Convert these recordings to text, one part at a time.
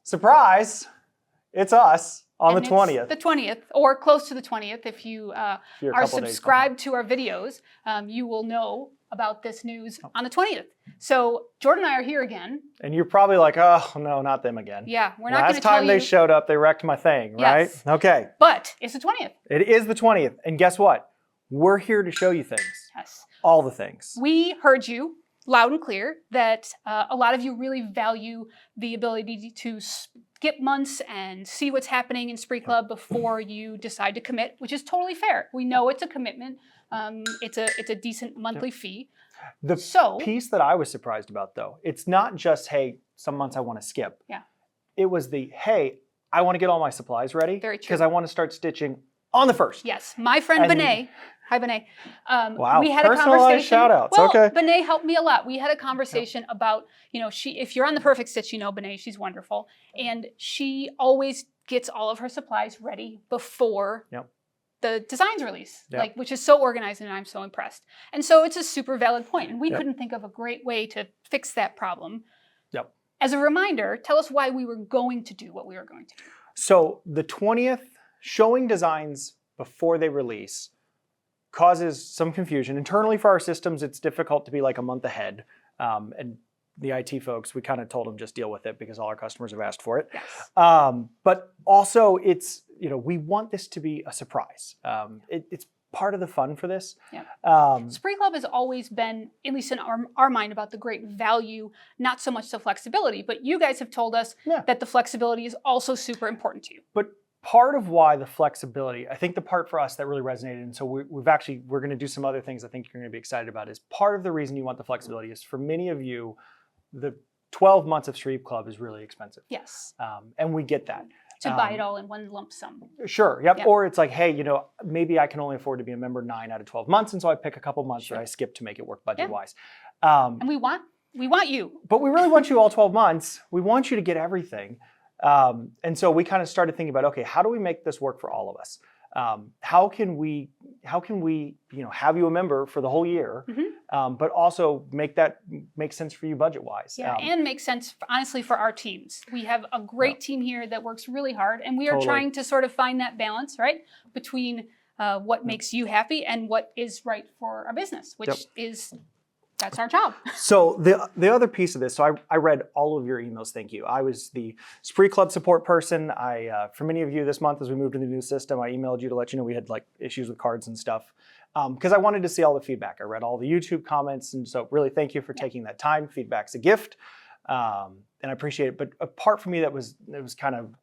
surprise, it's us on And the 20th. the 20th, or close to the 20th. If you are subscribed to our videos, you will know about this news on the 20th. So Jordan and I are here again. And you're probably like, oh, no, not them again. Yeah, we're not going to tell you. Last time they showed up, they wrecked my thing, right? Yes. Okay. But it's the 20th. It is the 20th. And guess what? We're here to show you things. Yes. All the things. We heard you loud and clear that a lot of you really value the ability to skip months and see what's happening in Spree Club before you decide to commit, which is totally fair. We know it's a commitment. It's a decent monthly fee. The piece that I was surprised about, though, it's not just, hey, some months I want to skip. Yeah. It was the, hey, I want to get all my supplies ready. Very true. Because I want to start stitching on the 1st. Yes. My friend Benet, hi Benet. Wow, we had a personalized conversation. shout outs. Well, okay. Benet helped me a lot. We had a conversation about, if you're on the Perfect Stitch, Benet, she's wonderful. And she always gets all of her supplies ready before the designs release, which is so organized, and I'm so impressed. And so it's a super valid point. And we couldn't think of a great way to fix that problem. Yep. As a reminder, tell us why we were going to do what we were going to do. So the 20th, showing designs before they release causes some confusion. Internally for our systems, it's difficult to be like a month ahead. And the IT folks, we kind of told them just deal with it because all our customers have asked for it. Yes. But also it's, we want this to be a surprise. It's part of the fun for this. Yeah. Spree Club has always been, at least in our mind, about the great value, not so much the flexibility, but you guys have told us that the flexibility is also super important to you. But part of why the flexibility, I think the part for us that really resonated, and so we're going to do some other things I think you're going to be excited about, is part of the reason you want the flexibility is for many of you, the 12 months of Spree Club is really expensive. Yes. And we get that. To buy it all in one lump sum. Sure. Yep. Or it's like, hey, maybe I can only afford to be a member 9 out of 12 months. And so I pick a couple months that I skip to make it work budget-wise. And we want you. But we really want you all 12 months. We want you to get everything. And so we kind of started thinking about, okay, how do we make this work for all of us? How can we have you a member for the whole year, but also make sense for you budget-wise? Yeah, and make sense, honestly, for our teams. We have a great team here that works really hard, and we are trying to sort of find that balance, right, between what makes you happy and what is right for our business, which is... That's our job. So the other piece of this, so I read all of your emails, thank you. I was the Spree Club support person. For many of you this month as we moved to the new system, I emailed you to let you know we had like issues with cards and stuff because I wanted to see all the feedback. I read all the YouTube comments, and so really thank you for taking that time. Feedback's a gift, and I appreciate it. But apart from me, it was kind of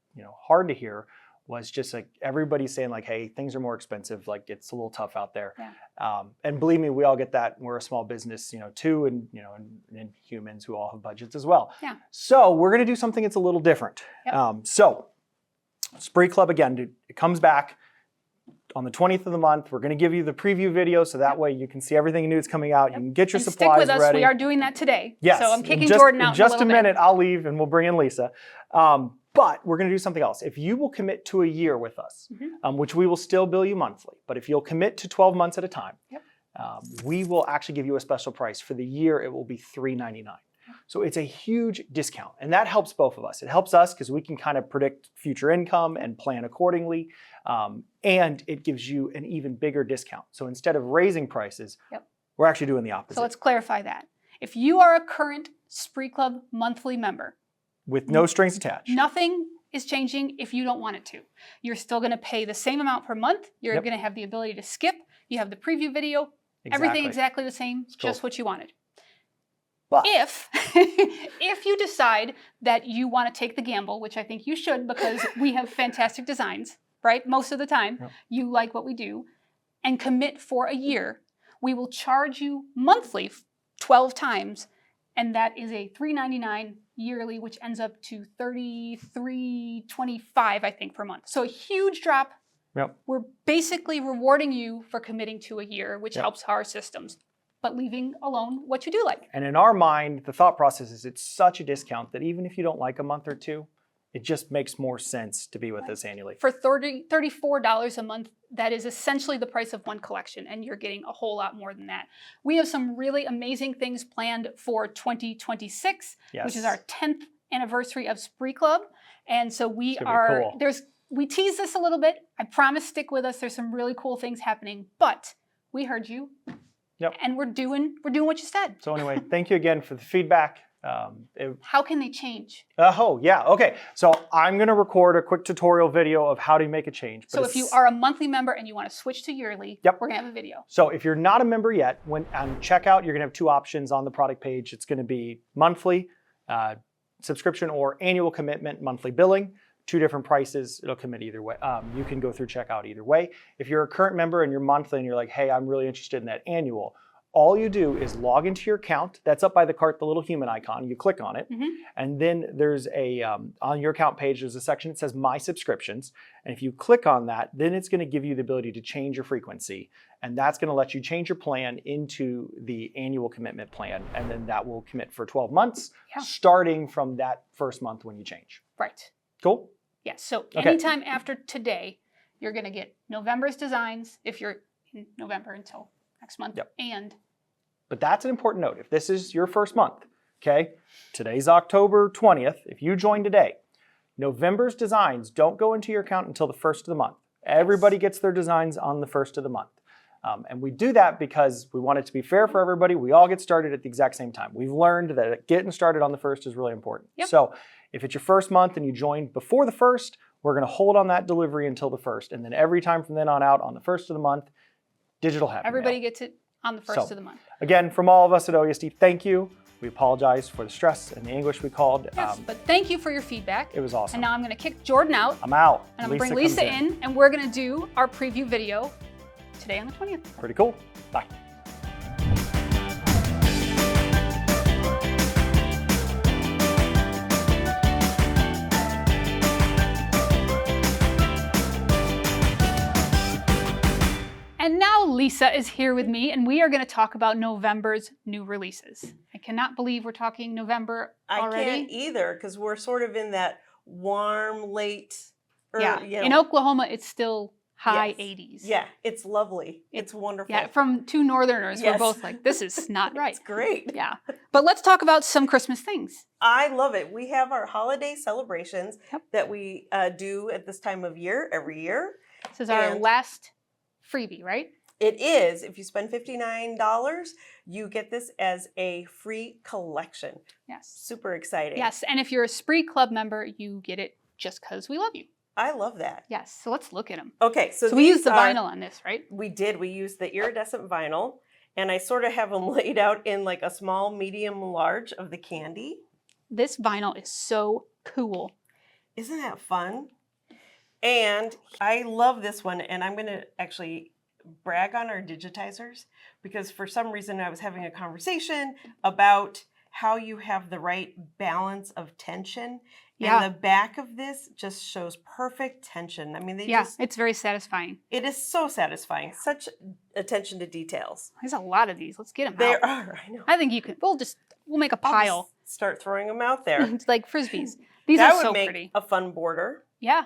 hard to hear. Was just like everybody saying like, hey, things are more expensive. Like it's a little tough out there. Yeah. And believe me, we all get that. We're a small business, too, and and humans who all have budgets as well. Yeah. So we're gonna do something that's a little different. Yep. So Spree Club again, it comes back on the 20th of the month. We're gonna give you the preview video so that way you can see everything new that's coming out. You can get your supplies ready. Stick with us. ready. We are doing that today. Yes. So I'm kicking Jordan out in just a minute. I'll leave and we'll bring in Lisa. But we're going to do something else. If you will commit to a year with us, which we will still bill you monthly, but if you'll commit to 12 months at a time, we will actually give you a special price. For the year, it will be $3.99. So it's a huge discount, and that helps both of us. It helps us because we can kind of predict future income and plan accordingly, and it gives you an even bigger discount. So instead of raising prices, we're actually doing the opposite. So let's clarify that. If you are a current Spree Club monthly member, with no strings attached. Nothing is changing if you don't want it to. You're still going to pay the same amount per month. You're going to have the ability to skip. You have the preview video. Everything exactly the same, just what you wanted. But if you decide that you want to take the gamble, which I think you should because we have fantastic designs, right? Most of the time, you like what we do, and commit for a year, we will charge you monthly 12 times, and that is a $3.99 yearly, which ends up to $33.25, I think, per month. So a huge drop. Yep. We're basically rewarding you for committing to a year, which helps our systems, but leaving alone what you do like. And in our mind, the thought process is it's such a discount that even if you don't like a month or two, it just makes more sense to be with us annually. For $34 a month, that is essentially the price of one collection, and you're getting a whole lot more than that. We have some really amazing things planned for 2026, which is our 10th anniversary of Spree Club. And so we It's gonna be cool. we tease this a little bit. I promise stick with us. There's some really cool things happening, but we heard you. Yep. And we're doing what you said. So anyway, thank you again for the feedback. How can they change? Oh, yeah. Okay. So I'm going to record a quick tutorial video of how to make a change. So if you are a monthly member and you want to switch to yearly, Yep. we're going to have a video. So if you're not a member yet, when on checkout, you're going to have two options on the product page. It's going to be monthly subscription or annual commitment monthly billing. Two different prices. It'll commit either way. You can go through checkout either way. If you're a current member and you're monthly and you're like, hey, I'm really interested in that annual, all you do is log into your account. That's up by the cart, the little human icon. You click on it. And then there's a, on your account page, there's a section that says My Subscriptions. And if you click on that, then it's going to give you the ability to change your frequency. And that's going to let you change your plan into the annual commitment plan. And then that will commit for 12 months, starting from that first month when you change. Right. Cool? Yes. So anytime after today, you're going to get November's designs if you're in November until next month. But that's an important note. If this is your first month, okay, today's October 20th. If you join today, November's designs don't go into your account until the first of the month. Everybody gets their designs on the first of the month. And we do that because we want it to be fair for everybody. We all get started at the exact same time. We've learned that getting started on the first is really important. So if it's your first month and you joined before the first, we're going to hold on that delivery until the first. And then every time from then on out on the first of the month, digital happy Everybody mail. gets it on the first of the month. Again, from all of us at OESD, thank you. We apologize for the stress and the English we called. Yes, but thank you for your feedback. It was awesome. And now I'm going to kick Jordan out. I'm out. And I'm going to bring Lisa in, and we're going to do our preview video today on the 20th. Pretty cool. Bye. And now Lisa is here with me, and we are going to talk about November's new releases. I cannot believe we're talking November already. I can't either, because we're sort of in that warm, late... In Oklahoma, it's still high 80s. Yeah, it's lovely. It's wonderful. Yeah, from two Northerners, we're both like, this is not right. It's great. Yeah. But let's talk about some Christmas things. I love it. We have our holiday celebrations that we do at this time of year, every year. This is our last freebie, right? It is. If you spend $59, you get this as a free collection. Yes. Super exciting. Yes, and if you're a Spree Club member, you get it just because we love you. I love that. Yes, so let's look at them. Okay, so we used the vinyl on this, right? We did. We used the iridescent vinyl, and I sort of have them laid out in like a small, medium, large of the candy. This vinyl is so cool. Isn't that fun? And I love this one, and I'm going to actually brag on our digitizers, because for some reason I was having a conversation about how you have the right balance of tension. And the back of this just shows perfect tension. I mean, it's very satisfying. It is so satisfying. Such attention to details. There's a lot of these. Let's get them out. There are, I know. I think you can, we'll make a pile. Start throwing them out there. It's like Frisbees. These are so pretty. That would make a fun border. Yeah.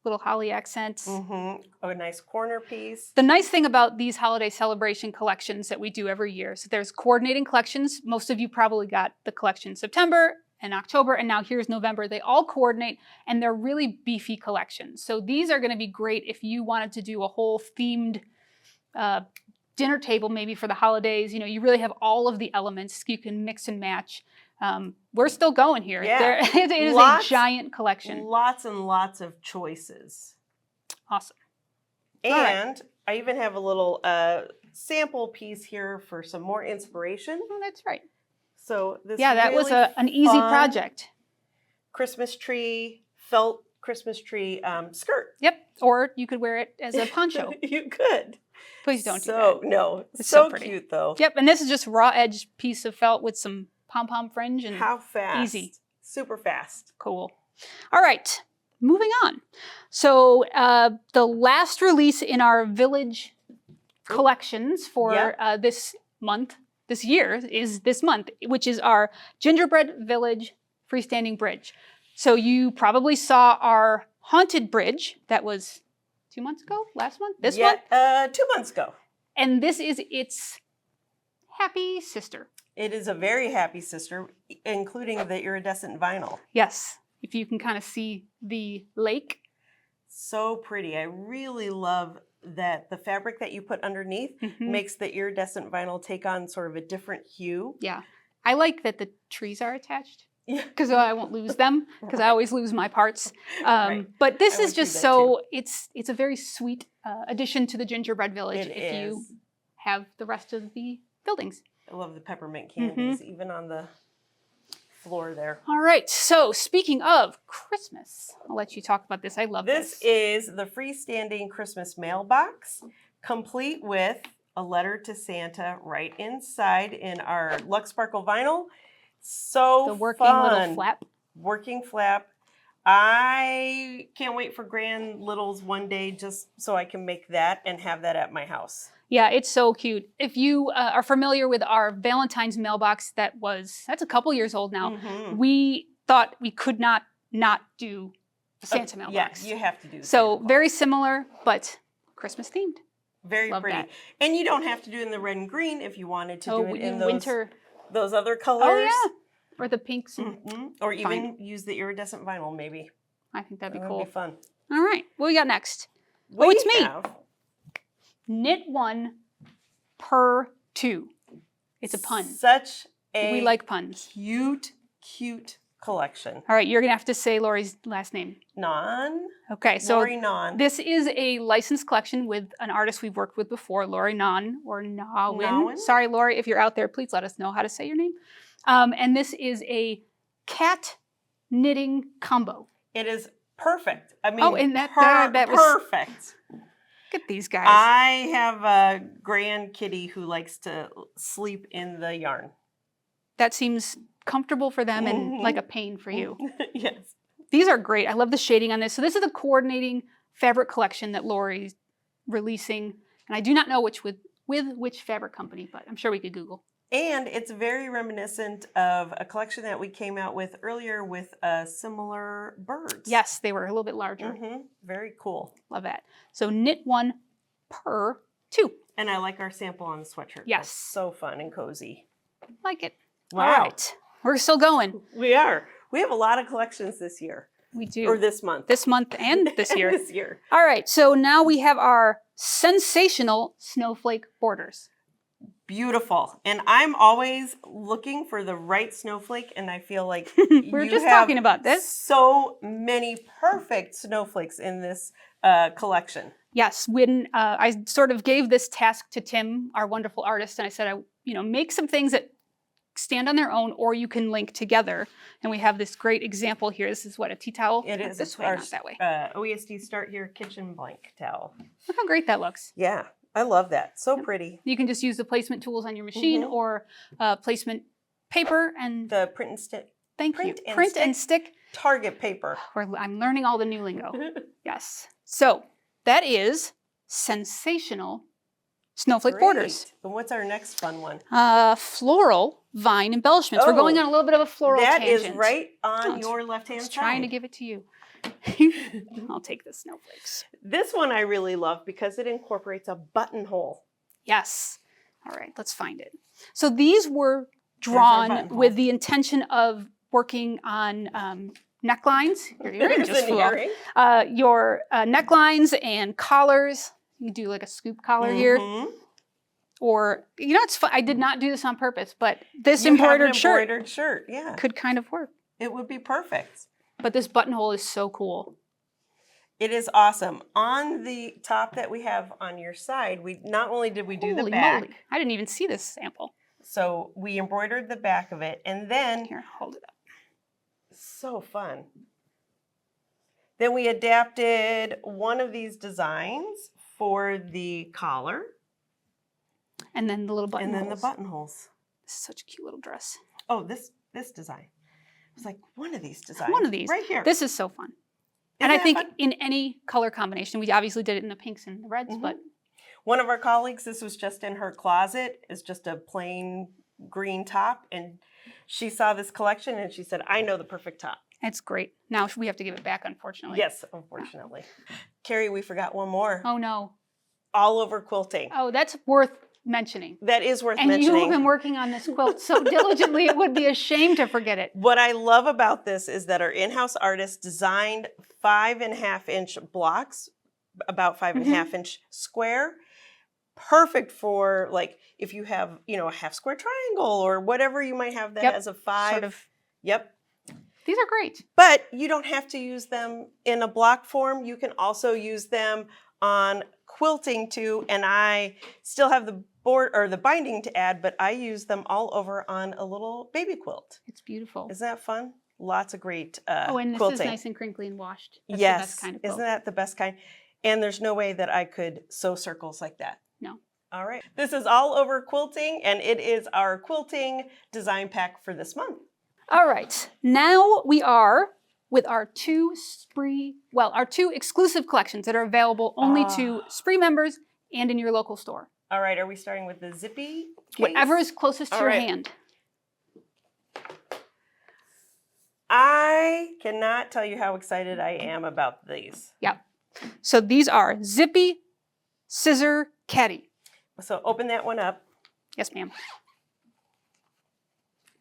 Little holly accents. A nice corner piece. The nice thing about these holiday celebration collections that we do every year, so there's coordinating collections. Most of you probably got the collection September and October, and now here's November. They all coordinate, and they're really beefy collections. So these are going to be great if you wanted to do a whole themed dinner table maybe for the holidays. You know, you really have all of the elements. You can mix and match. We're still going here. Yeah. It is a giant collection. Lots and lots of choices. Awesome. And I even have a little sample piece here for some more inspiration. Oh, that's right. So this that was an easy project. Christmas tree, felt Christmas tree skirt. Yep. Or you could wear it as a poncho. You could. Please don't do that. No. It's so pretty. Cute though. Yep. And this is just raw edge piece of felt with some pom-pom fringe. And how fast? Easy. Super fast. Cool. All right. Moving on. So the last release in our village collections for this year is this month, which is our Gingerbread Village Freestanding Bridge. So you probably saw our Haunted Bridge that was 2 months ago, last month, this month? 2 months ago. And this is its happy sister. It is a very happy sister, including the iridescent vinyl. Yes, if you can kind of see the lake. So pretty. I really love that the fabric that you put underneath makes the iridescent vinyl take on sort of a different hue. Yeah. I like that the trees are attached. Yeah. Because I won't lose them, because I always lose my parts. Right. But this I is would do just that so, it's a very sweet addition to the gingerbread village It if you is. have the rest of the buildings. I love the peppermint candies, even on the floor there. All right, so speaking of Christmas, I'll let you talk about this. I love this. This is the freestanding Christmas mailbox, complete with a letter to Santa right inside in our Lux Sparkle vinyl. So The working fun. little flap. Working flap. I can't wait for Grand Littles one day just so I can make that and have that at my house. Yeah, it's so cute. If you are familiar with our Valentine's mailbox, that's a couple years old now. We thought we could not do the Santa mailbox. Yeah, you have to do So Santa very similar, but Christmas themed. Very Love pretty. that. And you don't have to do it in the red and green if you wanted to do it in winter. those other colors. Oh yeah, or the pinks. And Or even use the iridescent vinyl maybe. I think that'd be That cool. would be fun. All right, what we got next? We it's me. have Knit 1 per 2. It's a pun. Such a We like puns. cute collection. All right, you're gonna have to say Lori's last name. Non. Okay, so Lori Non. this is a licensed collection with an artist we've worked with before, Lori Non or Nawin. Nawin? Sorry, Lori, if you're out there, please let us know how to say your name. And this is a cat knitting combo. It is perfect. I mean, And that was perfect. Look at these guys. I have a grand kitty who likes to sleep in the yarn. That seems comfortable for them and like a pain for you. Yes. These are great. I love the shading on this. So this is the coordinating fabric collection that Lori's releasing. And I do not know with which fabric company, but I'm sure we could Google. And it's very reminiscent of a collection that we came out with earlier with similar birds. Yes, they were a little bit larger. Very cool. Love that. So knit 1 per 2. And I like our sample on the sweatshirt. Yes. That's so fun and cozy. Like it. Wow. All right. We're still going. We are. We have a lot of collections this year. We do. Or this month. This month and this year. This year. All right. So now we have our sensational snowflake borders. Beautiful. And I'm always looking for the right snowflake, and I feel like We're just talking about this. So many perfect snowflakes in this collection. Yes, when I sort of gave this task to Tim, our wonderful artist, and I said, make some things that stand on their own, or you can link together. And we have this great example here. This is what, a tea towel? It is. This way, our, not that way. OESD Start Your Kitchen Blank Towel. Look how great that looks. Yeah, I love that. So pretty. You can just use the placement tools on your machine or placement paper and the print and stick. Thank print you. And Print stick. and stick. Target paper. I'm learning all the new lingo. Yes. So that is sensational snowflake borders. And what's our next fun one? Floral vine embellishments. We're going on a little bit of a floral tangent. That is right on your left-hand side. Trying to give it to you. I'll take the snowflakes. This one I really love because it incorporates a buttonhole. Yes. All right, let's find it. So these were drawn with the intention of working on necklines. Your earring just flew off. Your necklines and collars. You can do like a scoop collar here. Or, it's fun. I did not do this on purpose, but this embroidered shirt yeah, could kind of work. It would be perfect. But this buttonhole is so cool. It is awesome. On the top that we have on your side, we not only did we do the back. Moly. I didn't even see this sample. So we embroidered the back of it, and then here, hold it up. So fun. Then we adapted one of these designs for the collar. And then the little buttonholes. And then the buttonholes. This is such a cute little dress. Oh, this design. I was like, one of these designs. One of these. Right here. This is so fun. And I think in any color combination, we obviously did it in the pinks and the reds, but. One of our colleagues, this was just in her closet, is just a plain green top. And she saw this collection and she said, I know the perfect top. It's great. Now we have to give it back, unfortunately. Yes, unfortunately. Carrie, we forgot one more. Oh, no. All over quilting. Oh, that's worth mentioning. That is worth And mentioning. you have been working on this quilt so diligently, it would be a shame to forget it. What I love about this is that our in-house artist designed 5.5-inch blocks, about 5.5-inch square. Perfect for like if you have, a half square triangle or whatever you might have that has a 5. Sort of. Yep. These are great. But you don't have to use them in a block form. You can also use them on quilting too. And I still have the board or the binding to add, but I use them all over on a little baby quilt. It's beautiful. Isn't that fun? Lots of great and this quilting. is nice and crinkly and washed. That's Yes. the best kind of quilt. Isn't that the best kind? And there's no way that I could sew circles like that. No. All right. This is all over quilting, and it is our quilting design pack for this month. All right. Now we are with our two exclusive collections that are available only to Spree members and in your local store. All right. Are we starting with the zippy case? Whatever is closest to your hand. I cannot tell you how excited I am about these. Yep. So these are Zippy Scissor Caddy. So open that one up. Yes, ma'am.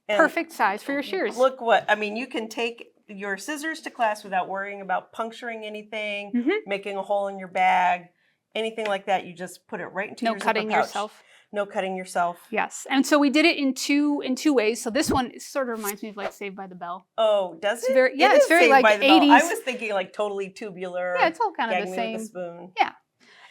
And perfect size for your shears. Look you can take your scissors to class without worrying about puncturing anything, making a hole in your bag, anything like that. You just put it right into your zipper pouch. No cutting yourself. No cutting yourself. Yes, and so we did it in two ways. So this one sort of reminds me of like Saved by the Bell. Oh, does it? It's very Saved like by the 80s. Bell. I was thinking like totally tubular. Yeah, it's all kind of Gag the me same. with a spoon. Yeah,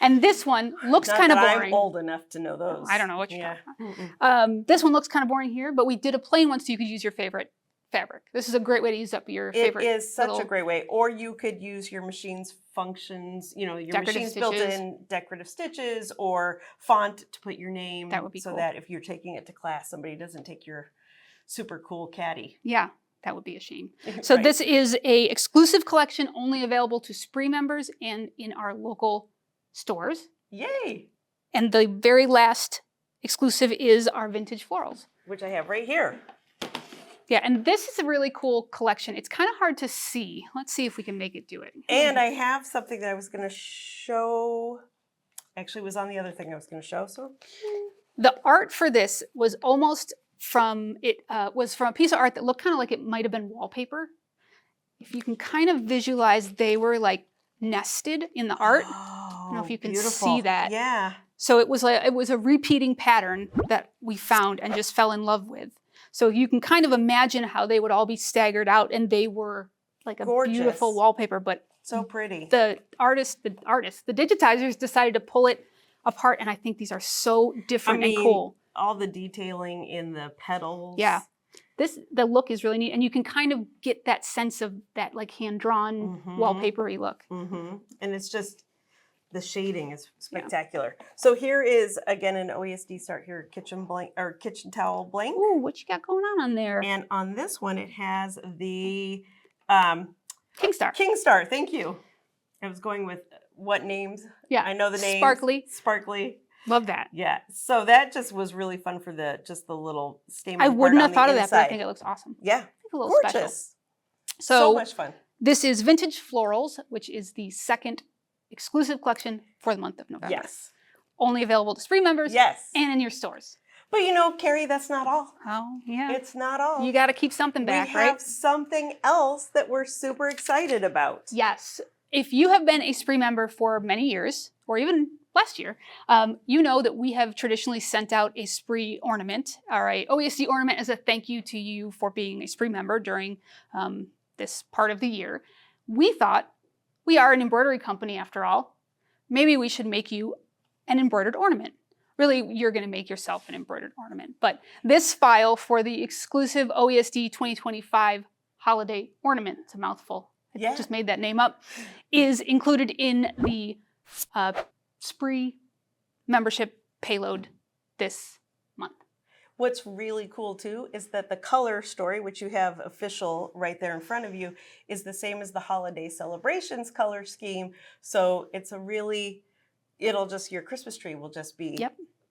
and this one looks kind of boring. I'm old enough to know those. I don't know what you're talking about. This one looks kind of boring here, but we did a plain one so you could use your favorite fabric. This is a great way to use up your favorite. It is such a great way. Or you could use your machine's functions, your machine's built-in decorative stitches or font to put your name. That would be so cool. that if you're taking it to class, somebody doesn't take your super cool caddy. Yeah, that would be a shame. So this is a exclusive collection only available to Spree members and in our local stores. Yay! And the very last exclusive is our vintage florals, which I have right here. Yeah, and this is a really cool collection. It's kind of hard to see. Let's see if we can make it do it. And I have something that I was going to show. Actually, it was on the other thing I was going to show. So the art for this was almost from a piece of art that looked kind of like it might have been wallpaper. If you can kind of visualize, they were like nested in the art. I don't know if you can see that. Yeah. So it was a repeating pattern that we found and just fell in love with. So you can kind of imagine how they would all be staggered out, and they were like a beautiful wallpaper. But so pretty. The digitizers decided to pull it apart, and I think these are so different and cool. All the detailing in the petals. Yeah, the look is really neat, and you can kind of get that sense of that like hand-drawn wallpapery look. And it's just. The shading is spectacular. Yeah. So here is again an OESD start here, kitchen towel blank. Ooh, what you got going on there? And on this one, it has the Kingstar. Kingstar. Thank you. I was going with what names? Yeah, I know the names. Sparkly. Love that. Yeah. So that just was really fun for the little statement. I wouldn't have thought of that, but I think it looks awesome. Yeah. It's a little gorgeous. Special. So much fun. This is Vintage Florals, which is the second exclusive collection for the month of November. Yes. Only available to Spree members. Yes. And in your stores. But Carrie, that's not all. Oh, yeah. It's not all. You got to keep something back, right? We have something else that we're super excited about. Yes. If you have been a Spree member for many years, or even last year, you know that we have traditionally sent out a Spree ornament, or a OESD ornament as a thank you to you for being a Spree member during this part of the year. We thought, we are an embroidery company after all. Maybe we should make you an embroidered ornament. Really, you're going to make yourself an embroidered ornament. But this file for the exclusive OESD 2025 holiday ornament, it's a mouthful, I just made that name up, is included in the Spree membership payload this month. What's really cool too is that the color story, which you have official right there in front of you, is the same as the holiday celebrations color scheme. So it's your Christmas tree will just be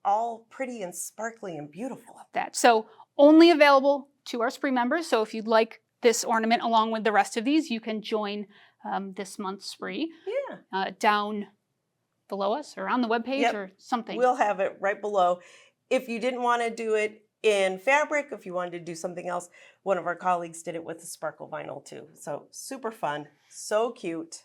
all pretty and sparkly and beautiful. So only available to our Spree members. So if you'd like this ornament along with the rest of these, you can join this month's Spree. Yeah. Down below us or on the webpage Yep. or something. We'll have it right below. If you didn't want to do it in fabric, if you wanted to do something else, one of our colleagues did it with the sparkle vinyl too. So super fun, so cute.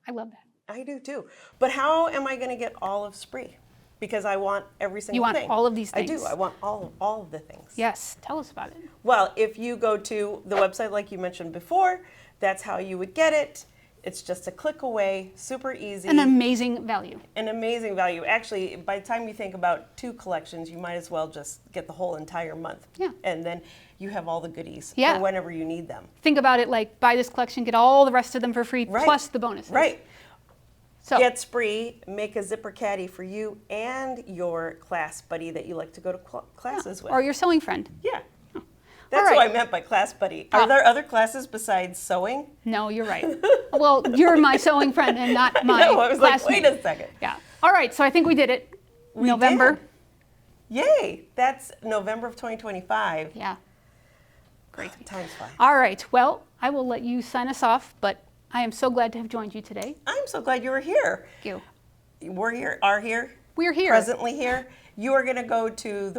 I love that. I do too. But how am I going to get all of Spree? Because I want every single thing. You want all of these things. I do. I want all of the things. Yes. Tell us about it. Well, if you go to the website like you mentioned before, that's how you would get it. It's just a click away, super easy. An amazing value. An amazing value. Actually, by the time you think about 2 collections, you might as well just get the whole entire month. Yeah. And then you have all the goodies Yeah. for whenever you need them. Think about it like buy this collection, get all the rest of them for free, Right. plus the bonuses. Right. So Get Spree, make a zipper caddy for you and your class buddy that you like to go to classes with. or your sewing friend. Yeah. That's right. what I meant by class buddy. Are there other classes besides sewing? No, you're right. Well, you're my sewing friend and not my No, I was like, classmate. wait a second. Yeah. All right. So I think we did it. We November. did. Yay. That's November of 2025. Yeah. Great. Time's fly. All right. Well, I will let you sign us off, but I am so glad to have joined you today. I'm so glad you were here. Thank you. We're here, are here, We're here. presently here. You are going to go to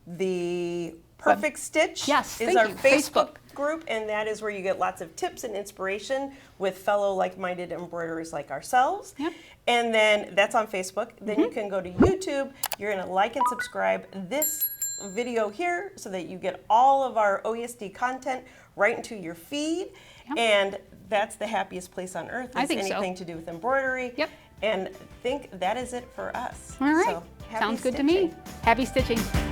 the Perfect Stitch. Yes, is thank our you. Facebook group, and that is where you get lots of tips and inspiration with fellow like-minded embroiderers like ourselves. Yep. And then that's on Facebook. Then you can go to YouTube. You're going to like and subscribe this video here so that you get all of our OESD content right into your feed. Yep. And that's the happiest place on earth. I Is think so. anything to do with embroidery. Yep. And think that is it for us. All right. So, happy Sounds good to stitching. me. Happy stitching.